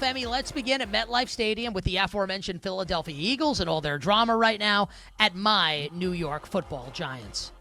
Femi, let's begin at MetLife Stadium with the aforementioned Philadelphia Eagles and all their drama right now at my New York Football Giants.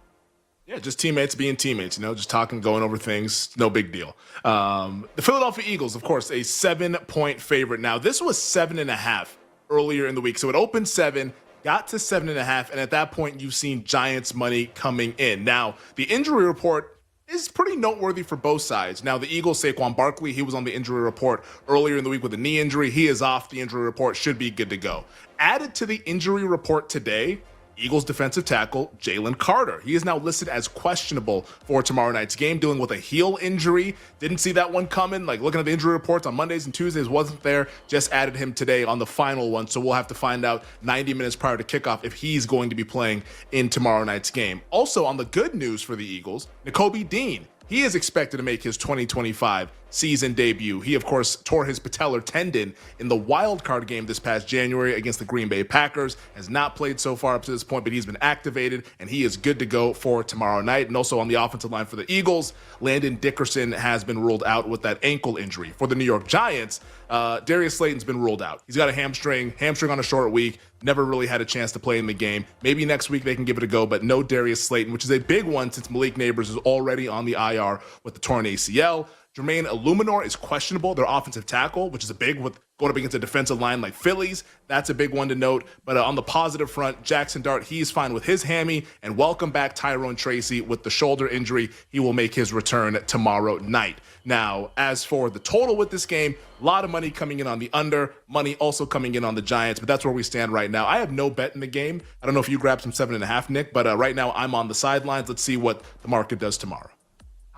Yeah, just teammates being teammates, just talking, going over things. No big deal. The Philadelphia Eagles, of course, a 7-point favorite. Now, this was 7.5 earlier in the week. So it opened 7, got to 7.5, and at that point, you've seen Giants money coming in. Now, the injury report is pretty noteworthy for both sides. Now, the Eagles, Saquon Barkley, he was on the injury report earlier in the week with a knee injury. He is off the injury report, should be good to go. Added to the injury report today, Eagles defensive tackle Jalen Carter. He is now listed as questionable for tomorrow night's game, dealing with a heel injury. Didn't see that one coming. Looking at the injury reports on Mondays and Tuesdays, wasn't there. Just added him today on the final one. So we'll have to find out 90 minutes prior to kickoff if he's going to be playing in tomorrow night's game. Also, on the good news for the Eagles, Nakobe Dean. He is expected to make his 2025 season debut. He, of course, tore his patellar tendon in the wild card game this past January against the Green Bay Packers. Has not played so far up to this point, but he's been activated, and he is good to go for tomorrow night. And also on the offensive line for the Eagles, Landon Dickerson has been ruled out with that ankle injury. For the New York Giants, Darius Slayton's been ruled out. He's got a hamstring on a short week. Never really had a chance to play in the game. Maybe next week they can give it a go, but no Darius Slayton, which is a big one since Malik Neighbors is already on the IR with the torn ACL. Jermaine Illuminor is questionable, their offensive tackle, which is a big with going up against a defensive line like Phillies. That's a big one to note. But on the positive front, Jackson Dart, he's fine with his hammy. And welcome back Tyrone Tracy with the shoulder injury. He will make his return tomorrow night. Now, as for the total with this game, a lot of money coming in on the under, money also coming in on the Giants, but that's where we stand right now. I have no bet in the game. I don't know if you grabbed some 7.5, Nick, but right now I'm on the sidelines. Let's see what the market does tomorrow.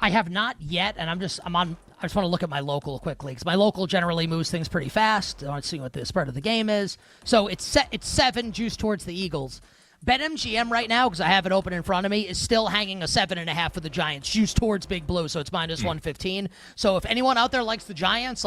I have not yet, and I just want to look at my local quickly because my local generally moves things pretty fast. I want to see what the spread of the game is. So it's 7 juice towards the Eagles. BetMGM right now, because I have it open in front of me, is still hanging a 7.5 for the Giants, juice towards Big Blue, so it's minus 115. So if anyone out there likes the Giants,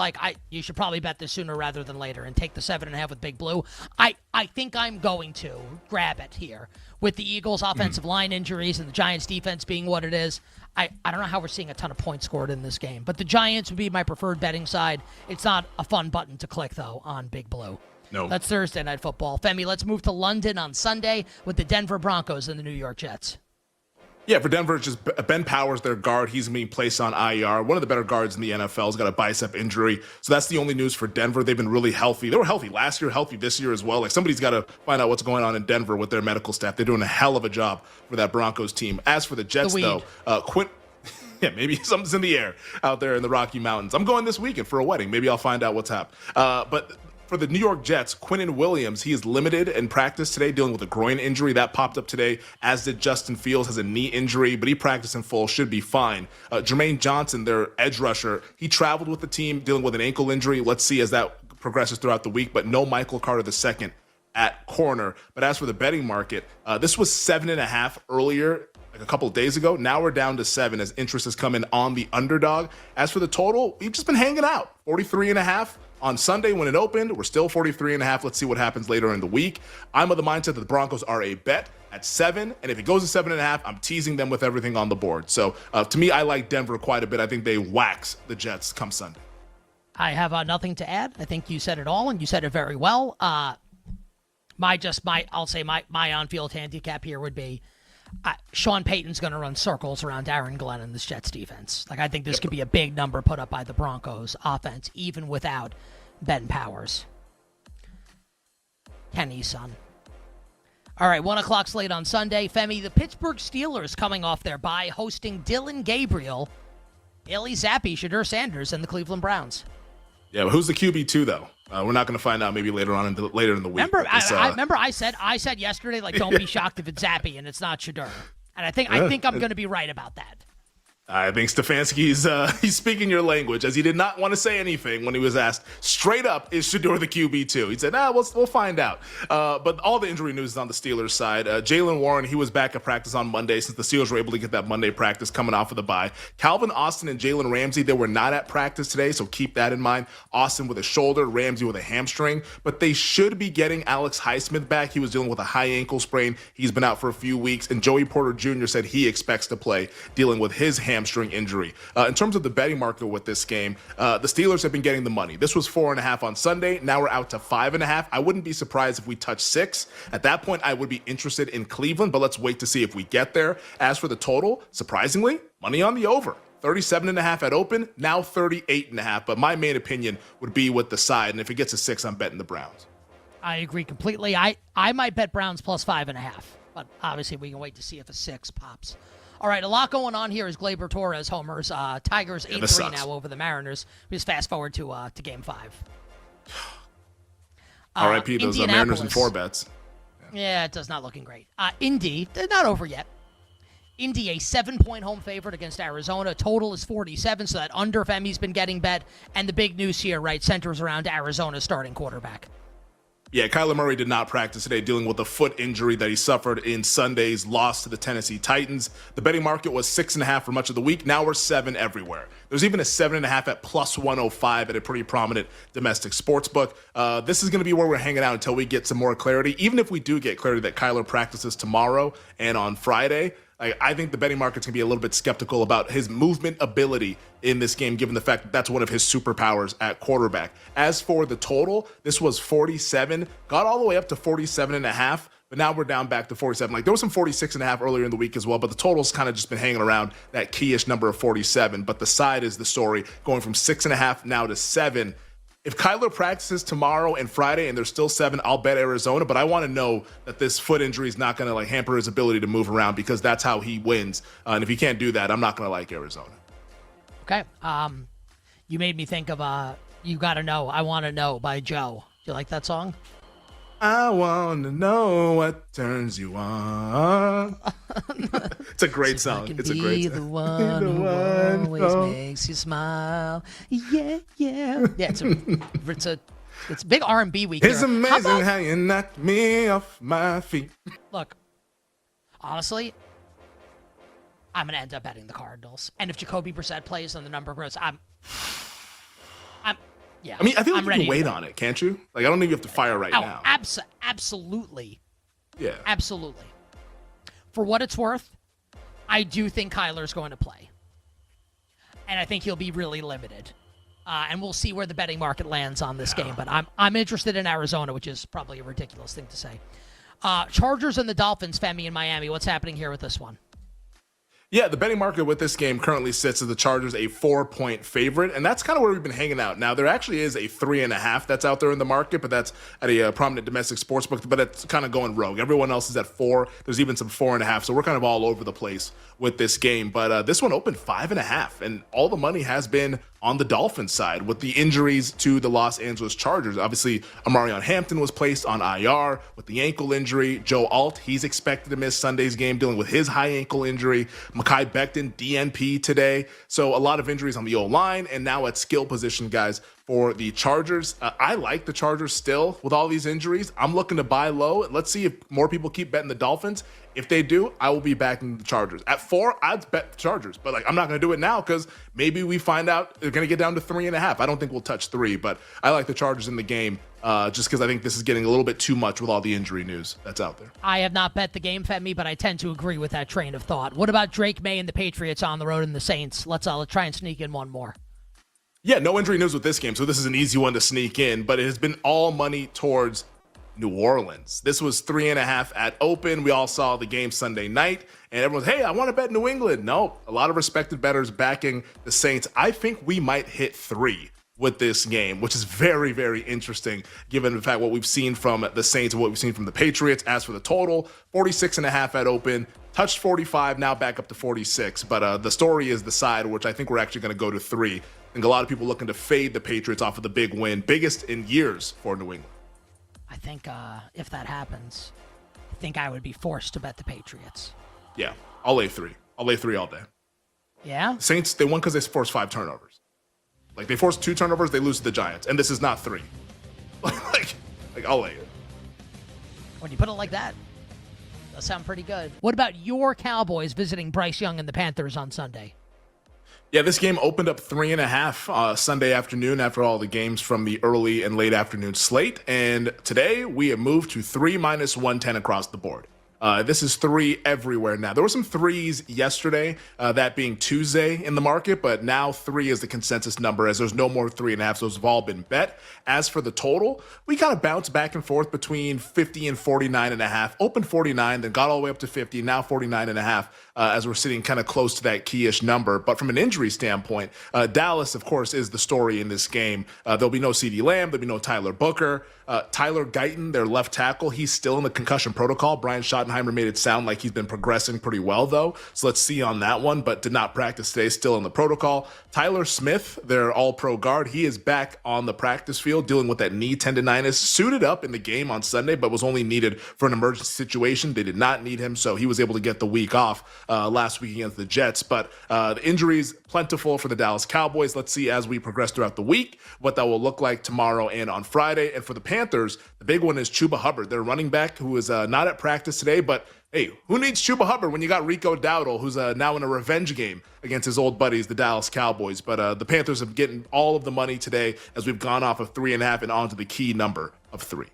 you should probably bet this sooner rather than later and take the 7.5 with Big Blue. I think I'm going to grab it here with the Eagles' offensive line injuries and the Giants' defense being what it is. I don't know how we're seeing a ton of points scored in this game, but the Giants would be my preferred betting side. It's not a fun button to click, though, on Big Blue. No. That's Thursday Night Football. Femi, let's move to London on Sunday with the Denver Broncos and the New York Jets. Yeah, for Denver, it's just Ben Powers, their guard. He's being placed on IR. One of the better guards in the NFL. He's got a bicep injury. So that's the only news for Denver. They've been really healthy. They were healthy last year, healthy this year as well. Somebody's got to find out what's going on in Denver with their medical staff. They're doing a hell of a job for that Broncos team. As for the Jets, though, yeah, maybe something's in the air out there in the Rocky Mountains. I'm going this weekend for a wedding. Maybe I'll find out what's happening. But for the New York Jets, Quinnen Williams, he is limited in practice today, dealing with a groin injury. That popped up today, as did Justin Fields, has a knee injury, but he practiced in full, should be fine. Jermaine Johnson, their edge rusher, he traveled with the team, dealing with an ankle injury. Let's see as that progresses throughout the week, but no Michael Carter II at corner. But as for the betting market, this was 7.5 earlier, a couple of days ago. Now we're down to 7 as interest has come in on the underdog. As for the total, we've just been hanging out, 43.5. On Sunday when it opened, we're still 43.5. Let's see what happens later in the week. I'm of the mindset that the Broncos are a bet at 7, and if it goes to 7.5, I'm teasing them with everything on the board. So to me, I like Denver quite a bit. I think they wax the Jets come Sunday. I have nothing to add. I think you said it all, and you said it very well. My on-field handicap here would be Sean Payton's going to run circles around Aaron Glenn in this Jets defense. I think this could be a big number put up by the Broncos offense, even without Ben Powers. Kenny's son. All right, 1 o'clock slate on Sunday. Femi, the Pittsburgh Steelers coming off their bye, hosting Dylan Gabriel, Bailey Zappi, Shadur Sanders, and the Cleveland Browns. Yeah, but who's the QB2, though? We're not going to find out maybe later in the week. Remember, I said yesterday, don't be shocked if it's Zappi and it's not Shadur. And I think I'm going to be right about that. I think Stefanski's he's speaking your language, as he did not want to say anything when he was asked straight up, is Shadur the QB2? He said, we'll find out. But all the injury news is on the Steelers side. Jaylen Warren, he was back at practice on Monday since the Steelers were able to get that Monday practice coming off of the bye. Calvin Austin and Jalen Ramsey, they were not at practice today, so keep that in mind. Austin with a shoulder, Ramsey with a hamstring, but they should be getting Alex Highsmith back. He was dealing with a high ankle sprain. He's been out for a few weeks, and Joey Porter Jr. said he expects to play, dealing with his hamstring hamstring injury. In terms of the betting market with this game, the Steelers have been getting the money. This was 4.5 on Sunday. Now we're out to 5.5. I wouldn't be surprised if we touch 6. At that point, I would be interested in Cleveland, but let's wait to see if we get there. As for the total, surprisingly, money on the over. 37.5 at open, now 38.5. But my main opinion would be with the side, and if it gets a 6, I'm betting the Browns. I agree completely. I might bet Browns plus 5.5, but obviously we can wait to see if a 6 pops. All right, a lot going on here as Gleyber Torres homers. Tigers 8-3 now over the Mariners. We just fast forward to Game 5. R.I.P. those Mariners and 4 bets. Yeah, it does not looking great. Indy, they're not over yet. Indy, a 7-point home favorite against Arizona. Total is 47, so that under Femi's been getting bet. And the big news here, right, centers around Arizona's starting quarterback. Yeah, Kyler Murray did not practice today, dealing with a foot injury that he suffered in Sunday's loss to the Tennessee Titans. The betting market was 6.5 for much of the week. Now we're 7 everywhere. There's even a 7.5 at plus 105 at a pretty prominent domestic sports book. This is going to be where we're hanging out until we get some more clarity. Even if we do get clarity that Kyler practices tomorrow and on Friday, I think the betting market's going to be a little bit skeptical about his movement ability in this game, given the fact that that's one of his superpowers at quarterback. As for the total, this was 47, got all the way up to 47.5, but now we're down back to 47. Like, there was some 46.5 earlier in the week as well, but the total's kind of just been hanging around that keyish number of 47. But the side is the story, going from 6.5 now to 7. If Kyler practices tomorrow and Friday and there's still 7, I'll bet Arizona. But I want to know that this foot injury is not going to hamper his ability to move around, because that's how he wins. And if he can't do that, I'm not going to like Arizona. Okay. You made me think of "You Gotta Know, I Want to Know" by Joe. Do you like that song? I want to know what turns you on. It's a great song. It's a great song. The one who always makes you smile. Yeah, yeah. Yeah, it's a big R&B week. It's amazing how you knocked me off my feet. Look, honestly, I'm gonna end up betting the Cardinals. And if Jacoby Brissett plays and the number grows, yeah. I mean, I feel like you can wait on it, can't you? Like, I don't think you have to fire now. Absolutely. Yeah. Absolutely. For what it's worth, I do think Kyler's going to play. And I think he'll be really limited. And we'll see where the betting market lands on this game. But I'm interested in Arizona, which is probably a ridiculous thing to say. Chargers and the Dolphins, Femi in Miami. What's happening here with this one? Yeah, the betting market with this game currently sits as the Chargers a 4-point favorite, and that's kind of where we've been hanging out. Now, there actually is a 3.5 that's out there in the market, but that's at a prominent domestic sports book, but it's kind of going rogue. Everyone else is at 4. There's even some 4.5, so we're kind of all over the place with this game. But this one opened 5.5, and all the money has been on the Dolphins side with the injuries to the Los Angeles Chargers. Obviously, Amarion Hampton was placed on IR with the ankle injury. Joe Alt, he's expected to miss Sunday's game dealing with his high ankle injury. Mekhi Becton, DNP today. So a lot of injuries on the O-line, and now at skill position, guys, for the Chargers. I like the Chargers still with all these injuries. I'm looking to buy low. Let's see if more people keep betting the Dolphins. If they do, I will be backing the Chargers. At 4, I'd bet the Chargers, but I'm not going to do it now because maybe we find out they're going to get down to 3.5. I don't think we'll touch 3, but I like the Chargers in the game just because I think this is getting a little bit too much with all the injury news that's out there. I have not bet the game, Femi, but I tend to agree with that train of thought. What about Drake May and the Patriots on the road and the Saints? Let's try and sneak in one more. Yeah, no injury news with this game, so this is an easy one to sneak in, but it has been all money towards New Orleans. This was 3.5 at open. We all saw the game Sunday night, and everyone's, hey, I want to bet New England. No, a lot of respected bettors backing the Saints. I think we might hit 3 with this game, which is very, very interesting given the fact what we've seen from the Saints and what we've seen from the Patriots. As for the total, 46.5 at open, touched 45, now back up to 46. But the story is the side, which I think we're actually going to go to 3. I think a lot of people looking to fade the Patriots off of the big win, biggest in years for New England. I think if that happens, I think I would be forced to bet the Patriots. Yeah, I'll lay 3. I'll lay 3 all day. Yeah? Saints, they won because they forced 5 turnovers. Like, they forced 2 turnovers, they lose to the Giants, and this is not 3. like I'll lay it. When you put it like that, it does sound pretty good. What about your Cowboys visiting Bryce Young and the Panthers on Sunday? Yeah, this game opened up 3.5 Sunday afternoon after all the games from the early and late afternoon slate. And today we have moved to 3 minus 110 across the board. This is 3 everywhere now. There were some 3s yesterday, that being Tuesday in the market, but now 3 is the consensus number as there's no more 3.5. Those have all been bet. As for the total, we kind of bounced back and forth between 50 and 49.5. Opened 49, then got all the way up to 50, now 49.5. As we're sitting kind of close to that key-ish number. But from an injury standpoint, Dallas, of course, is the story in this game. There'll be no CeeDee Lamb. There'll be no Tyler Booker. Tyler Guyton, their left tackle, he's still in the concussion protocol. Brian Schottenheimer made it sound like he's been progressing pretty well, though. So let's see on that one, but did not practice today, still in the protocol. Tyler Smith, their all-pro guard, he is back on the practice field dealing with that knee tendonitis. Suited up in the game on Sunday, but was only needed for an emergency situation. They did not need him, so he was able to get the week off last week against the Jets. But the injuries plentiful for the Dallas Cowboys. Let's see as we progress throughout the week what that will look like tomorrow and on Friday. And for the Panthers, the big one is Chuba Hubbard, their running back, who is not at practice today. But hey, who needs Chuba Hubbard when you got Rico Dowdle, who's now in a revenge game against his old buddies, the Dallas Cowboys. But the Panthers have getting all of the money today as we've gone off of 3.5 and on to the key number of 3.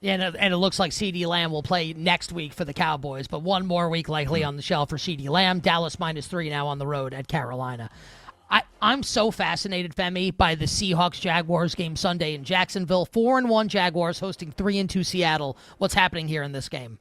Yeah, and it looks like CeeDee Lamb will play next week for the Cowboys, but one more week likely on the shelf for CeeDee Lamb. Dallas -3 now on the road at Carolina. I'm so fascinated, Femi, by the Seahawks-Jaguars game Sunday in Jacksonville. 4-1 Jaguars hosting 3-2 Seattle. What's happening here in this game?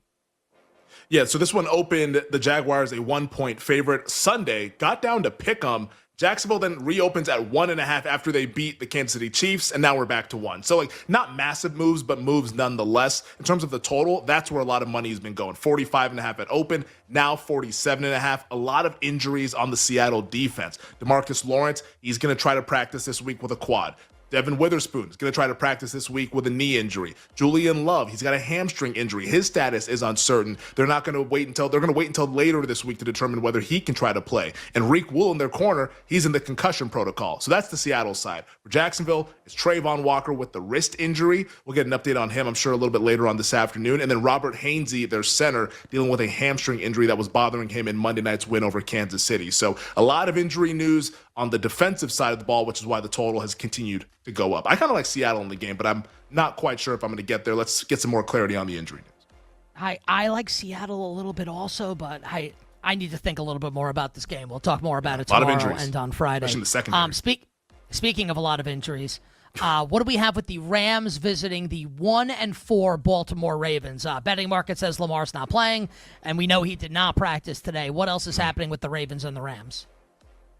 Yeah, so this one opened the Jaguars a 1-point favorite Sunday, got down to pick 'em. Jacksonville then reopens at 1.5 after they beat the Kansas City Chiefs, and now we're back to 1. So, not massive moves, but moves nonetheless. In terms of the total, that's where a lot of money has been going. 45.5 at open, now 47.5. A lot of injuries on the Seattle defense. DeMarcus Lawrence, he's going to try to practice this week with a quad. Devin Witherspoon is going to try to practice this week with a knee injury. Julian Love, he's got a hamstring injury. His status is uncertain. They're going to wait until later this week to determine whether he can try to play. And Reek Wool in their corner, he's in the concussion protocol. So that's the Seattle side. For Jacksonville, it's Trayvon Walker with the wrist injury. We'll get an update on him, I'm sure, a little bit later on this afternoon. And then Robert Hainsey, their center, dealing with a hamstring injury that was bothering him in Monday night's win over Kansas City. So a lot of injury news on the defensive side of the ball, which is why the total has continued to go up. I kind of like Seattle in the game, but I'm not quite sure if I'm going to get there. Let's get some more clarity on the injury news. I like Seattle a little bit also, but I need to think a little bit more about this game. We'll talk more about it tomorrow and on Friday. Especially in the secondary. Speaking of a lot of injuries, what do we have with the Rams visiting the 1-4 Baltimore Ravens? Betting market says Lamar's not playing, and we know he did not practice today. What else is happening with the Ravens and the Rams?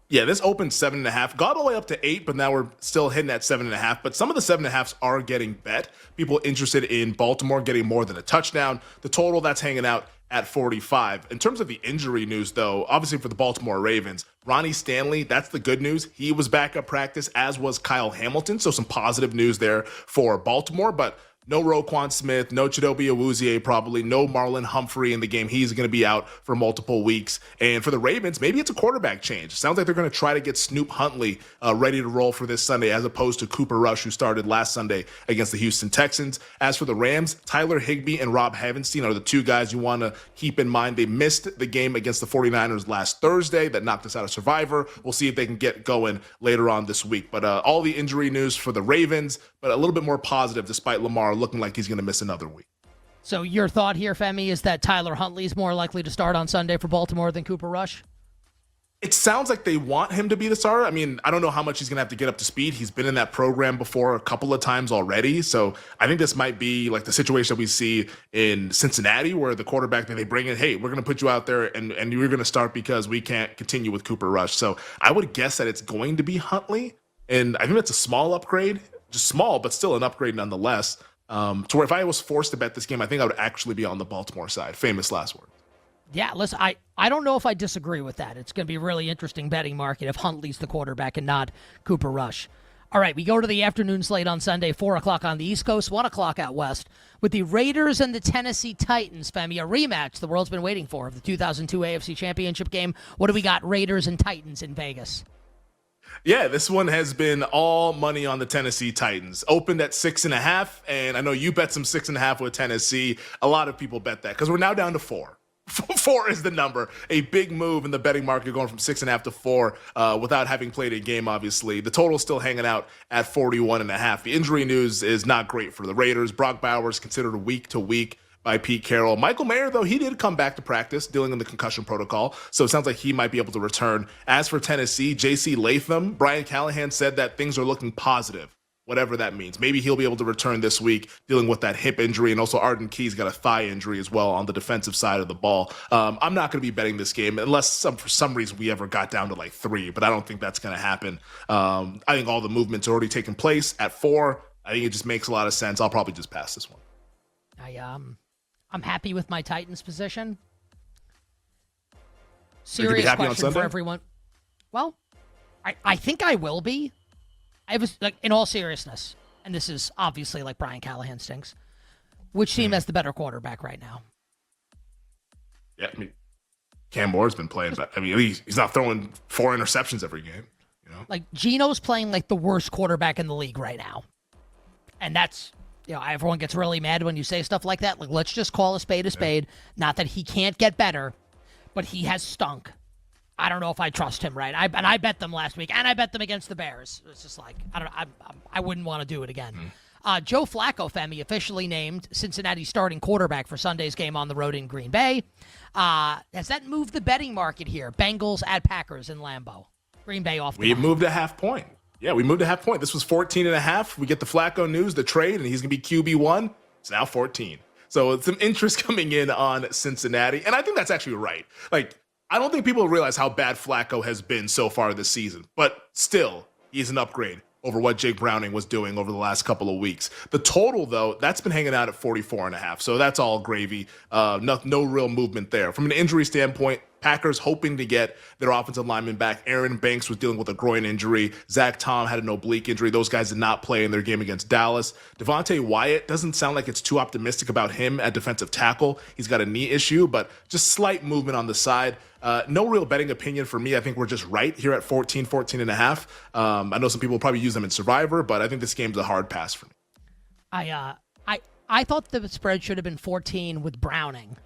Yeah, this opened 7.5, got all the way up to 8, but now we're still hitting at 7.5. But some of the 7.5s are getting bet. People interested in Baltimore getting more than a touchdown. The total, that's hanging out at 45. In terms of the injury news, though, obviously for the Baltimore Ravens, Ronnie Stanley, that's the good news. He was back at practice, as was Kyle Hamilton. So some positive news there for Baltimore, but no Roquan Smith, no Chidobe Awuzie probably, no Marlon Humphrey in the game. He's going to be out for multiple weeks. And for the Ravens, maybe it's a quarterback change. Sounds like they're going to try to get Snoop Huntley ready to roll for this Sunday as opposed to Cooper Rush, who started last Sunday against the Houston Texans. As for the Rams, Tyler Higbee and Rob Havenstein are the two guys you want to keep in mind. They missed the game against the 49ers last Thursday. That knocked us out of Survivor. We'll see if they can get going later on this week. But all the injury news for the Ravens, but a little bit more positive despite Lamar looking like he's going to miss another week. So your thought here, Femi, is that Tyler Huntley is more likely to start on Sunday for Baltimore than Cooper Rush? It sounds like they want him to be the starter. I mean, I don't know how much he's going to have to get up to speed. He's been in that program before a couple of times already. So I think this might be like the situation that we see in Cincinnati where the quarterback that they bring in, hey, we're going to put you out there and you're going to start because we can't continue with Cooper Rush. So I would guess that it's going to be Huntley. And I think that's a small upgrade, just small, but still an upgrade nonetheless. To where if I was forced to bet this game, I think I would actually be on the Baltimore side. Famous last word. Yeah, listen, I don't know if I disagree with that. It's going to be a really interesting betting market if Huntley's the quarterback and not Cooper Rush. All right, we go to the afternoon slate on Sunday, 4 o'clock on the East Coast, 1 o'clock out West, with the Raiders and the Tennessee Titans, Femi, a rematch the world's been waiting for of the 2002 AFC Championship game. What do we got, Raiders and Titans in Vegas? Yeah, this one has been all money on the Tennessee Titans. Opened at 6.5, and I know you bet some 6.5 with Tennessee. A lot of people bet that because we're now down to 4. 4 is the number. A big move in the betting market going from 6.5 to 4 without having played a game, obviously. The total's still hanging out at 41.5. The injury news is not great for the Raiders. Brock Bowers considered week to week. by Pete Carroll. Michael Mayer, though, he did come back to practice dealing in the concussion protocol, so it sounds like he might be able to return. As for Tennessee, J.C. Latham, Brian Callahan said that things are looking positive, whatever that means. Maybe he'll be able to return this week dealing with that hip injury, and also Arden Key's got a thigh injury as well on the defensive side of the ball. I'm not going to be betting this game unless for some reason we ever got down to like 3, but I don't think that's going to happen. I think all the movement's already taken place at 4. I think it just makes a lot of sense. I'll probably just pass this one. I'm happy with my Titans position. So you could be Serious happy on question Sunday? for everyone. Well, I think I will be. I was like, in all seriousness, and this is obviously like Brian Callahan stinks. Which team has the better quarterback right now? Yeah, I mean, Cam Moore's been playing, but I mean, he's not throwing 4 interceptions every game. You know, Like Geno's playing like the worst quarterback in the league right now, and that's, you know, everyone gets really mad when you say stuff like that. Like, let's just call a spade a spade. Not that he can't get better, but he has stunk. I don't know if I trust him, right? I bet them last week, and I bet them against the Bears. It's just like, I wouldn't want to do it again. Joe Flacco, Femi, officially named Cincinnati's starting quarterback for Sunday's game on the road in Green Bay. Has that moved the betting market here? Bengals at Packers in Lambeau. Green Bay off the we line. moved a half point. Yeah, we moved a half point. This was 14.5. We get the Flacco news, the trade, and he's going to be QB1. It's now 14. So it's some interest coming in on Cincinnati, and I think that's actually right. Like, I don't think people realize how bad Flacco has been so far this season, but still, he's an upgrade over what Jake Browning was doing over the last couple of weeks. The total, though, that's been hanging out at 44.5, so that's all gravy. No real movement there. From an injury standpoint, Packers hoping to get their offensive lineman back. Aaron Banks was dealing with a groin injury. Zach Tom had an oblique injury. Those guys did not play in their game against Dallas. Devontae Wyatt doesn't sound like it's too optimistic about him at defensive tackle. He's got a knee issue, but just slight movement on the side. No real betting opinion for me. I think we're just right here at 14.5. I know some people will probably use them in Survivor, but I think this game's a hard pass for me. I thought the spread should have been 14 with Browning.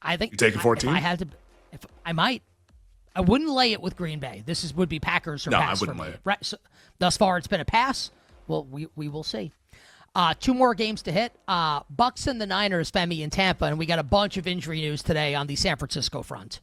I think you taking 14? If I had to, if I might, I wouldn't lay it with Green Bay. This would be Packers or no, pass I wouldn't for me. lay it. Right. So thus far, it's been a pass. Well, we will see. 2 more games to hit. Bucs and the Niners, Femi in Tampa, and we got a bunch of injury news today on the San Francisco front.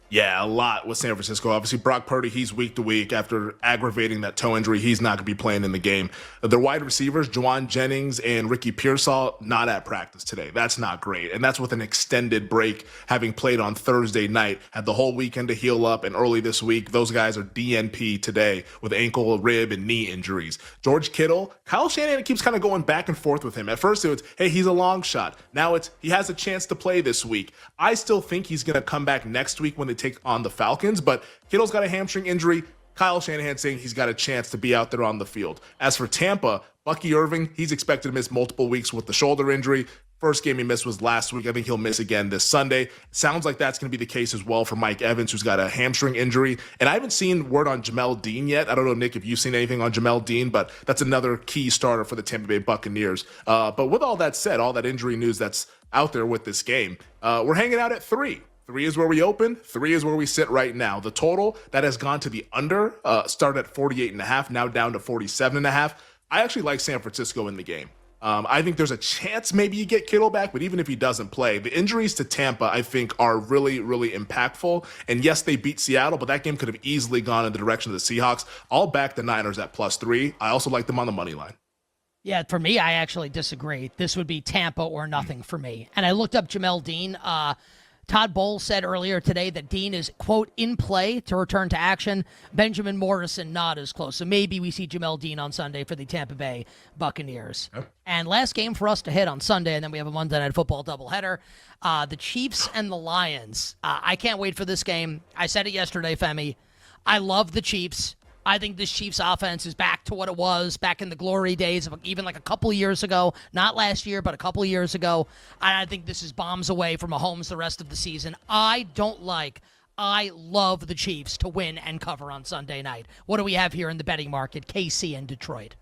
Yeah, a lot with San Francisco. Obviously, Brock Purdy, he's week to week. After aggravating that toe injury, he's not going to be playing in the game. Their wide receivers, Juwan Jennings and Ricky Pearsall, not at practice today. That's not great. And that's with an extended break, having played on Thursday night, had the whole weekend to heal up, and early this week, those guys are DNP today with ankle, rib, and knee injuries. George Kittle, Kyle Shanahan keeps kind of going back and forth with him. At first, it was, hey, he's a long shot. Now it's, he has a chance to play this week. I still think he's going to come back next week when they take on the Falcons, but Kittle's got a hamstring injury. Kyle Shanahan saying he's got a chance to be out there on the field. As for Tampa, Bucky Irving, he's expected to miss multiple weeks with the shoulder injury. First game he missed was last week. I think he'll miss again this Sunday. Sounds like that's going to be the case as well for Mike Evans, who's got a hamstring injury. And I haven't seen word on Jamel Dean yet. I don't know, Nick, if you've seen anything on Jamel Dean, but that's another key starter for the Tampa Bay Buccaneers. But with all that said, all that injury news that's out there with this game, we're hanging out at 3. 3 is where we open. 3 is where we sit right now. The total that has gone to the under started at 48.5, now down to 47.5. I actually like San Francisco in the game. I think there's a chance maybe you get Kittle back, but even if he doesn't play, the injuries to Tampa, I think, are really, really impactful. And yes, they beat Seattle, but that game could have easily gone in the direction of the Seahawks. I'll back the Niners at +3. I also like them on the money line. Yeah, for me, I actually disagree. This would be Tampa or nothing for me. And I looked up Jamel Dean. Todd Bowles said earlier today that Dean is, quote, in play to return to action. Benjamin Morrison not as close. So maybe we see Jamel Dean on Sunday for the Tampa Bay Buccaneers. Yep. And last game for us to hit on Sunday, and then we have a Monday Night Football doubleheader. The Chiefs and the Lions. I can't wait for this game. I said it yesterday, Femi. I love the Chiefs. I think this Chiefs offense is back to what it was back in the glory days of even like a couple of years ago. Not last year, but a couple of years ago. I think this is bombs away from Mahomes the rest of the season. I love the Chiefs to win and cover on Sunday night. What do we have here in the betting market? KC and Detroit.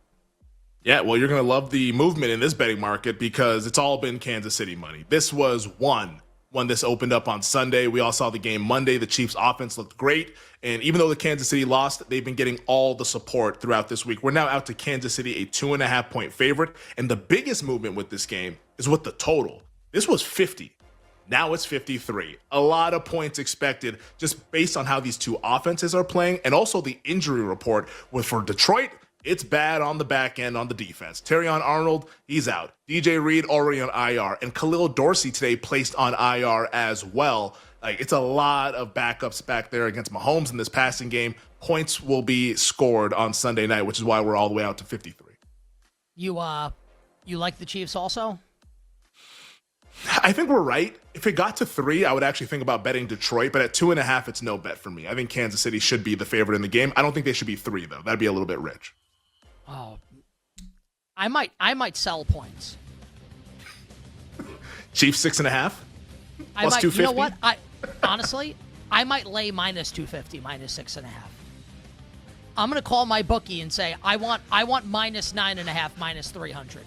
Yeah, well, you're going to love the movement in this betting market because it's all been Kansas City money. This was one when this opened up on Sunday. We all saw the game Monday. The Chiefs offense looked great. And even though the Kansas City lost, they've been getting all the support throughout this week. We're now out to Kansas City, a 2.5-point favorite. And the biggest movement with this game is with the total. This was 50. Now it's 53. A lot of points expected just based on how these two offenses are playing. And also the injury report for Detroit. It's bad on the back end on the defense. Terrion Arnold, he's out. DJ Reed already on IR. And Khalil Dorsey today placed on IR as well. Like, it's a lot of backups back there against Mahomes in this passing game. Points will be scored on Sunday night, which is why we're all the way out to 53. You like the Chiefs also? I think we're right. If it got to 3, I would actually think about betting Detroit, but at 2.5, it's no bet for me. I think Kansas City should be the favorite in the game. I don't think they should be 3, though. That'd be a little bit rich. Oh, I might sell points. Chiefs 6.5 plus 250. You know what? Honestly, I might lay minus 250, minus 6.5. I'm gonna call my bookie and say I want minus 9.5, minus 300.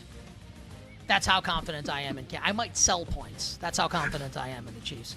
That's how confident I am in. I might sell points. That's how confident I am in the Chiefs.